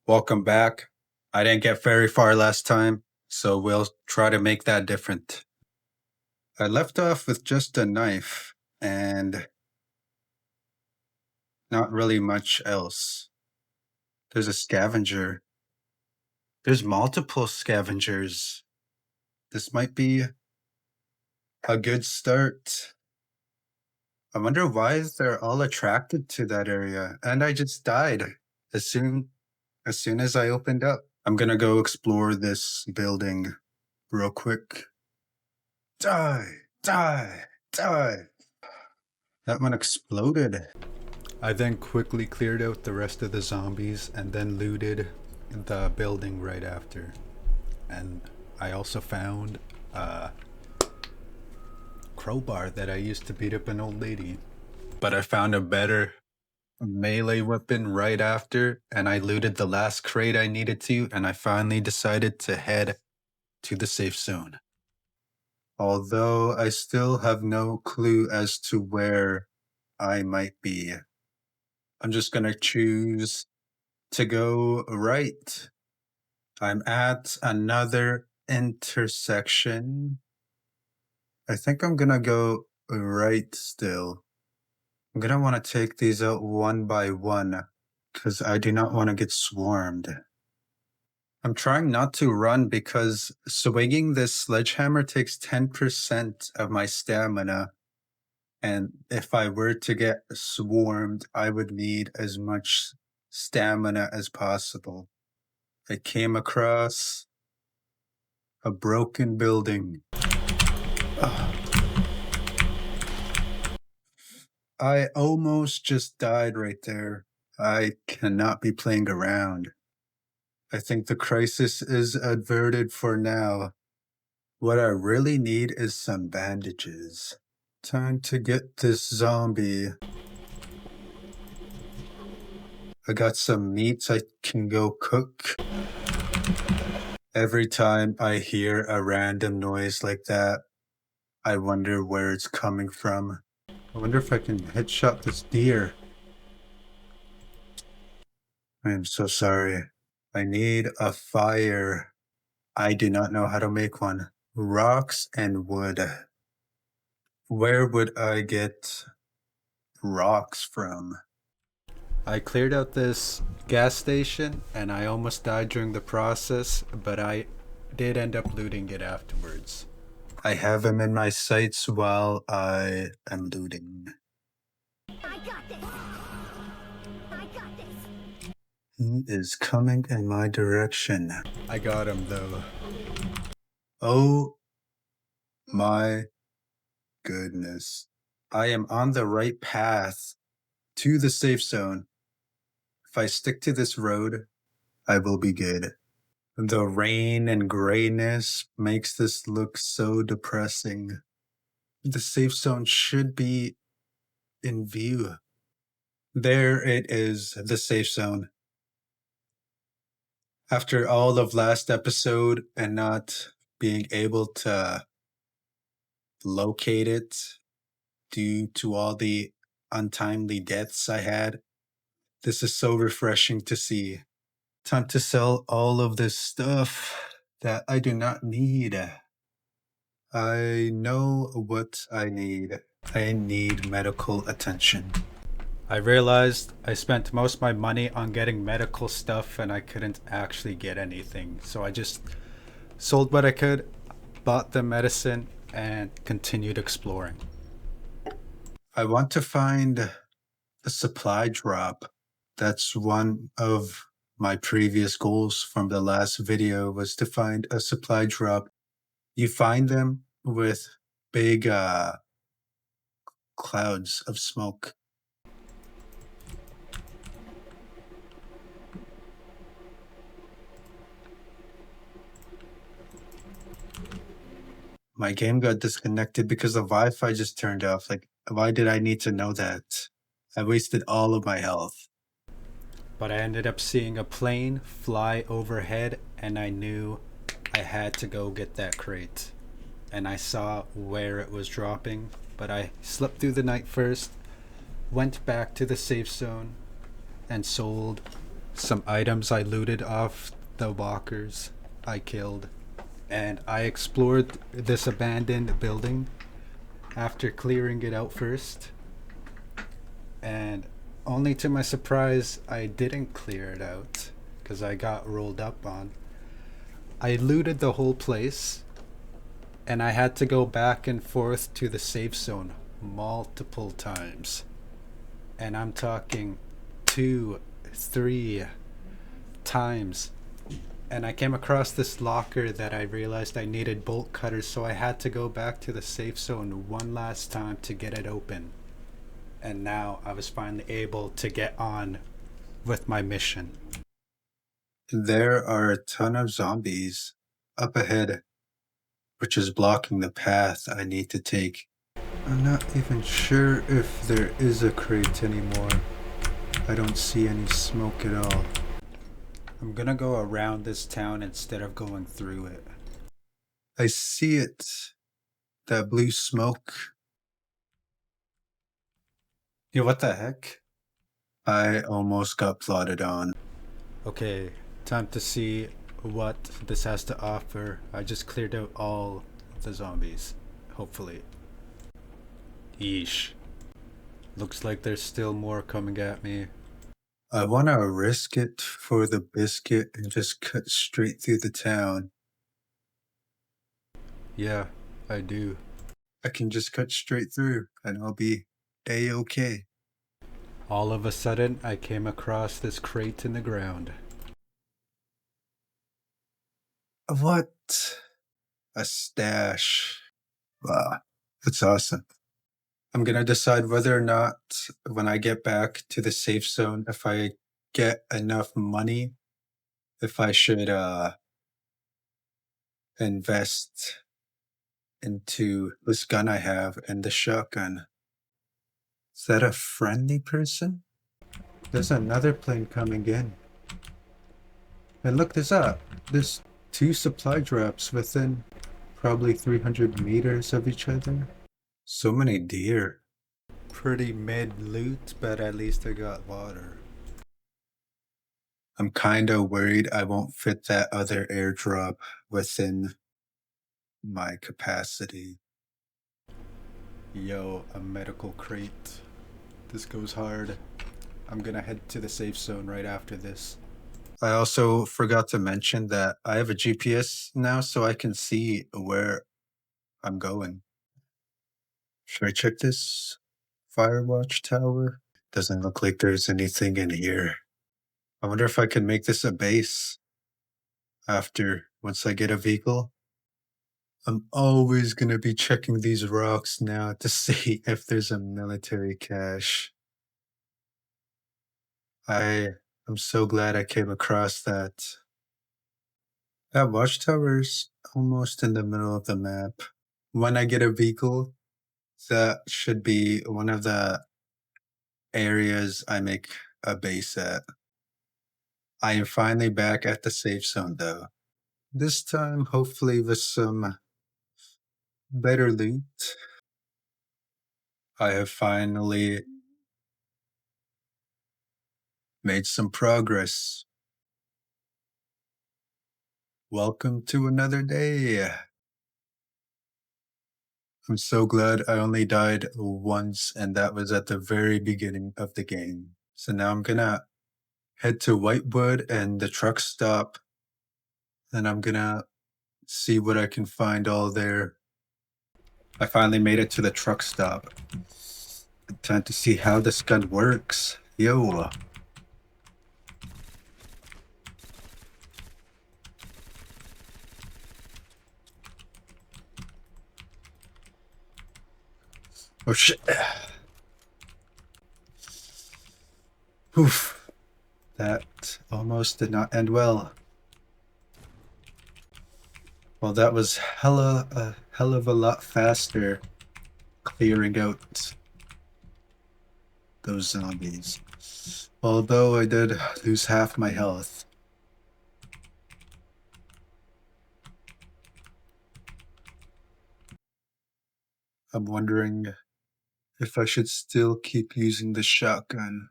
Welcome back. I didn't get very far last time, so we'll try to make that different. I left off with just a knife and not really much else. There's a scavenger. There's multiple scavengers. This might be a good start. I wonder why they're all attracted to that area. And I just died as soon as I opened up. I'm gonna go explore this building real quick. Die, die, die. That one exploded. I then quickly cleared out the rest of the zombies and then looted the building right after. And I also found a crowbar that I used to beat up an old lady. But I found a better melee weapon right after, and I looted the last crate I needed to, and I finally decided to head to the safe zone. Although I still have no clue as to where I might be. I'm just gonna choose to go right. I'm at another intersection. I think I'm gonna go right still. I'm gonna want to take these out one by one because I do not want to get swarmed. I'm trying not to run because swinging this sledgehammer takes 10% of my stamina. And if I were to get swarmed, I would need as much stamina as possible. I came across a broken building. Ugh. I almost just died right there. I cannot be playing around. I think the crisis is averted for now. What I really need is some bandages. Time to get this zombie. I got some meats I can go cook. Every time I hear a random noise like that, I wonder where it's coming from. I wonder if I can headshot this deer. I am so sorry. I need a fire. I do not know how to make one. Rocks and wood. Where would I get rocks from? I cleared out this gas station and I almost died during the process, but I did end up looting it afterwards. I have him in my sights while I am looting. I got this. I got this. He is coming in my direction. I got him though. Oh my goodness. I am on the right path to the safe zone. If I stick to this road, I will be good. The rain and grayness makes this look so depressing. The safe zone should be in view. There it is, the safe zone. After all of last episode and not being able to locate it due to all the untimely deaths I had, this is so refreshing to see. Time to sell all of this stuff that I do not need. I know what I need. I need medical attention. I realized I spent most of my money on getting medical stuff and I couldn't actually get anything. So I just sold what I could, bought the medicine, and continued exploring. I want to find a supply drop. That's one of my previous goals from the last video, was to find a supply drop. You find them with big clouds of smoke. My game got disconnected because the Wi-Fi just turned off. Like, why did I need to know that? I wasted all of my health. But I ended up seeing a plane fly overhead and I knew I had to go get that crate. And I saw where it was dropping, but I slept through the night first, went back to the safe zone, and sold some items I looted off the walkers I killed, and I explored this abandoned building after clearing it out first. And only to my surprise, I didn't clear it out because I got rolled up on. I looted the whole place, and I had to go back and forth to the safe zone multiple times. And I'm talking 2, 3 times. And I came across this locker that I realized I needed bolt cutters, so I had to go back to the safe zone one last time to get it open. And now I was finally able to get on with my mission. There are a ton of zombies up ahead, which is blocking the path I need to take. I'm not even sure if there is a crate anymore. I don't see any smoke at all. I'm gonna go around this town instead of going through it. I see it. That blue smoke. Yo, what the heck? I almost got plotted on. Okay, time to see what this has to offer. I just cleared out all the zombies, hopefully. Yeesh. Looks like there's still more coming at me. I want to risk it for the biscuit and just cut straight through the town. Yeah, I do. I can just cut straight through and I'll be A-okay. All of a sudden, I came across this crate in the ground. What? A stash. Wow, that's awesome. I'm gonna decide whether or not, when I get back to the safe zone, if I get enough money, if I should invest into this gun I have and the shotgun. Is that a friendly person? There's another plane coming in. And look this up. There's 2 supply drops within probably 300 meters of each other. So many deer. Pretty mid loot, but at least I got water. I'm kinda worried I won't fit that other airdrop within my capacity. Yo, a medical crate. This goes hard. I'm gonna head to the safe zone right after this. I also forgot to mention that I have a GPS now so I can see where I'm going. Should I check this Firewatch tower? Doesn't look like there's anything in here. I wonder if I can make this a base once I get a vehicle. I'm always gonna be checking these rocks now to see if there's a military cache. I'm so glad I came across that. That watchtower's almost in the middle of the map. When I get a vehicle, that should be one of the areas I make a base at. I am finally back at the safe zone though. This time, hopefully, with some better loot. I have finally made some progress. Welcome to another day. I'm so glad I only died once, and that was at the very beginning of the game. So now I'm gonna head to Whitewood and the truck stop, and I'm gonna see what I can find all there. I finally made it to the truck stop. Time to see how this gun works. Yo. Oh shit. Oof. That almost did not end well. Well, that was a hell of a lot faster clearing out those zombies. Although I did lose half my health. I'm wondering if I should still keep using the shotgun.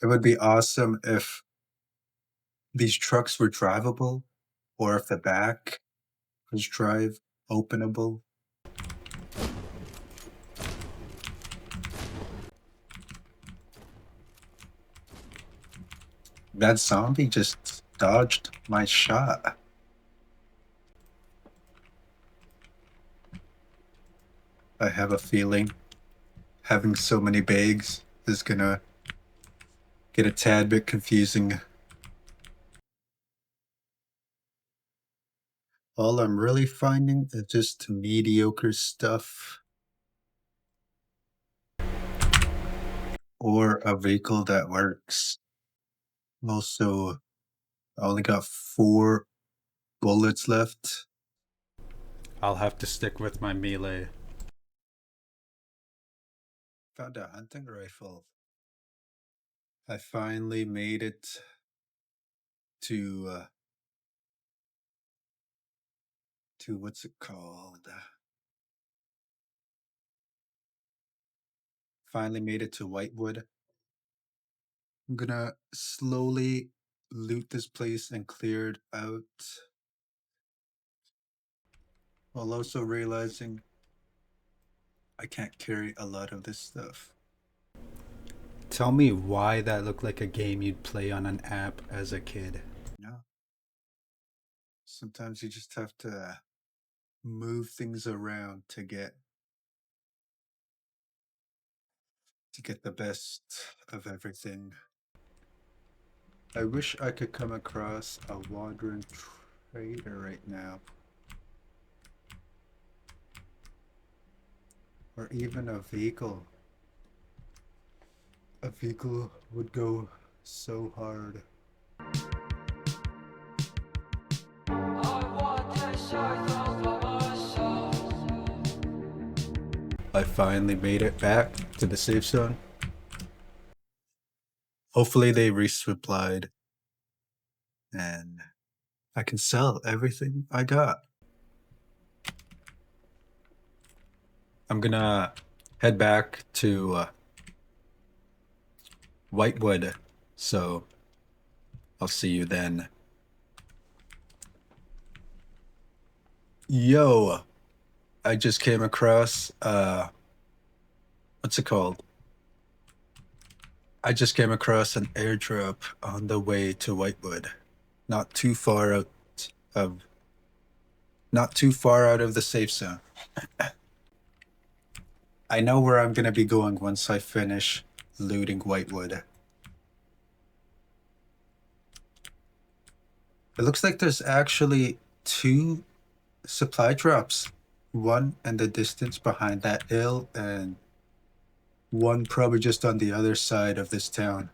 It would be awesome if these trucks were drivable, or if the back was drive openable. That zombie just dodged my shot. I have a feeling having so many bags is gonna get a tad bit confusing. All I'm really finding is just mediocre stuff. Or a vehicle that works. Also, I only got 4 bullets left. I'll have to stick with my melee. Found a hunting rifle. I finally made it to what's it called? Finally made it to Whitewood. I'm gonna slowly loot this place and clear it out, while also realizing I can't carry a lot of this stuff. Tell me why that looked like a game you'd play on an app as a kid. No. Sometimes you just have to move things around to get the best of everything. I wish I could come across a wandering trader right now. Or even a vehicle. A vehicle would go so hard. I finally made it back to the safe zone. Hopefully they resupplied and I can sell everything I got. I'm gonna head back to Whitewood, so I'll see you then. Yo, I just came across what's it called? I just came across an airdrop on the way to Whitewood. Not too far out of the safe zone. I know where I'm gonna be going once I finish looting Whitewood. It looks like there's actually 2 supply drops. One in the distance behind that hill, and one probably just on the other side of this town.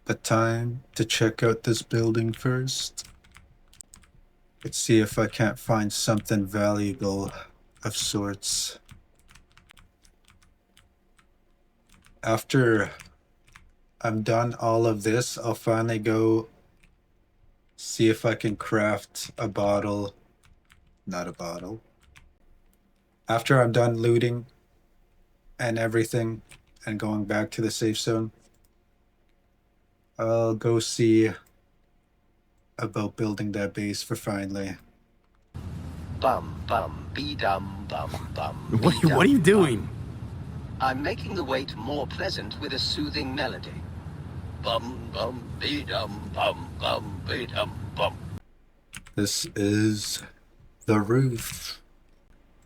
But time to check out this building first. Let's see if I can't find something valuable of sorts. After I'm done all of this, I'll finally go see if I can craft a bottle. Not a bottle. After I'm done looting and everything and going back to the safe zone, I'll go see about building that base for finally. Bum bum be dum bum bum. What are you doing? I'm making the wait more pleasant with a soothing melody. Bum bum be dum bum be dum bum. This is the roof.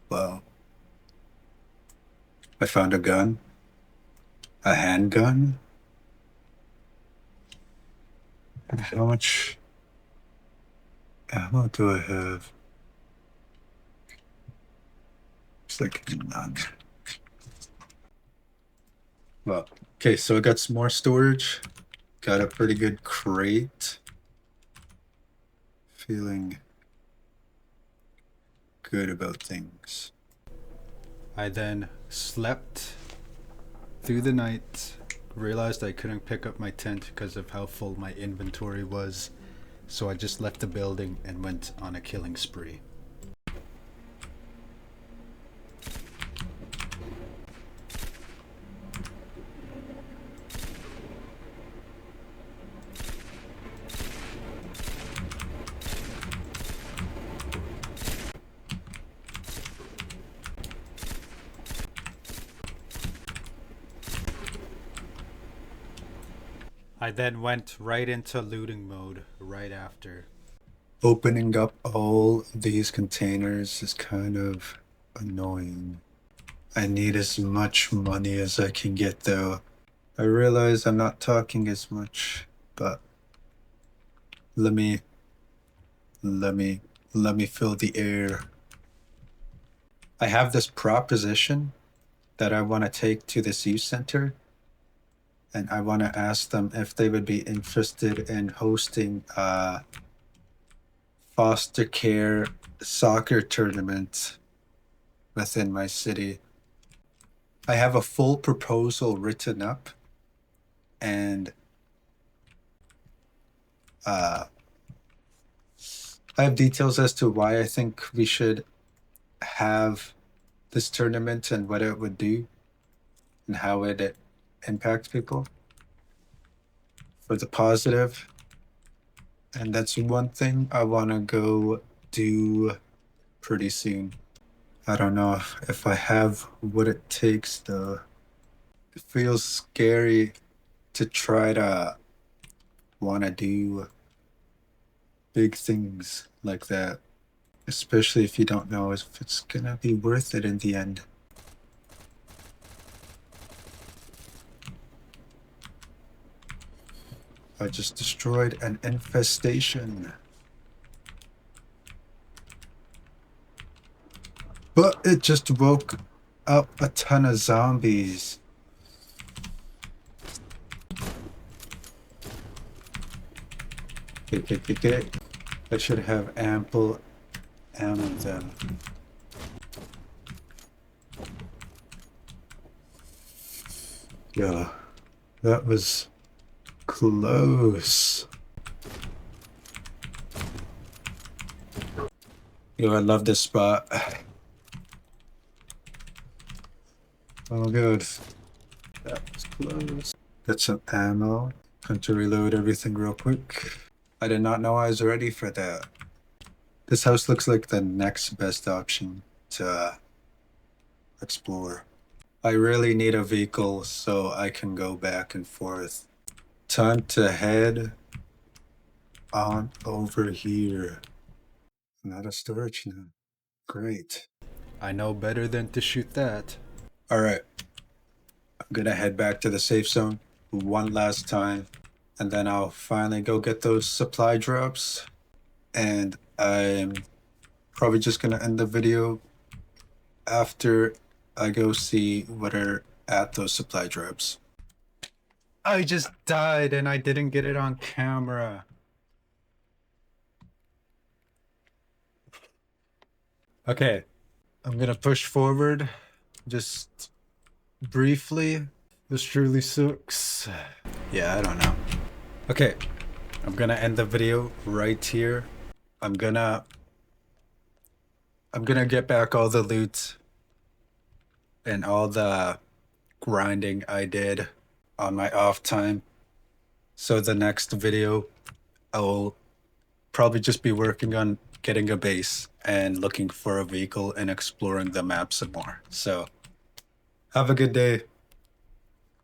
Well, I found a gun. A handgun. And how much ammo do I have? It's like none. Well, okay, so I got some more storage. Got a pretty good crate. Feeling good about things. I then slept through the night, realized I couldn't pick up my tent because of how full my inventory was, so I just left the building and went on a killing spree. I then went right into looting mode right after. Opening up all these containers is kind of annoying. I need as much money as I can get though. I realize I'm not talking as much, but let me fill the air. I have this proposition that I want to take to this youth center, and I want to ask them if they would be interested in hosting a foster care soccer tournament within my city. I have a full proposal written up, and I have details as to why I think we should have this tournament and what it would do and how it impacts people for the positive. And that's one thing I want to go do pretty soon. I don't know if I have what it takes though. It feels scary to try to want to do big things like that, especially if you don't know if it's gonna be worth it in the end. I just destroyed an infestation. But it just woke up a ton of zombies. Okay. I should have ample ammo then. Yeah, that was close. Yo, I love this spot. Oh good. That was close. Got some ammo. Time to reload everything real quick. I did not know I was ready for that. This house looks like the next best option to explore. I really need a vehicle so I can go back and forth. Time to head on over here. Not a storage now. Great. I know better than to shoot that. Alright. I'm gonna head back to the safe zone one last time, and then I'll finally go get those supply drops. And I'm probably just gonna end the video after I go see what are at those supply drops. I just died and I didn't get it on camera. Okay, I'm gonna push forward just briefly. This truly sucks. Yeah, I don't know. Okay, I'm gonna end the video right here. I'm gonna get back all the loot and all the grinding I did on my off time. So the next video, I'll probably just be working on getting a base and looking for a vehicle and exploring the map some more. So have a good day.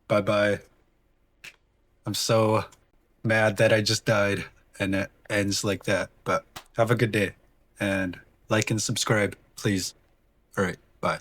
Bye-bye. I'm so mad that I just died and it ends like that, but have a good day and like and subscribe, please. All right, bye.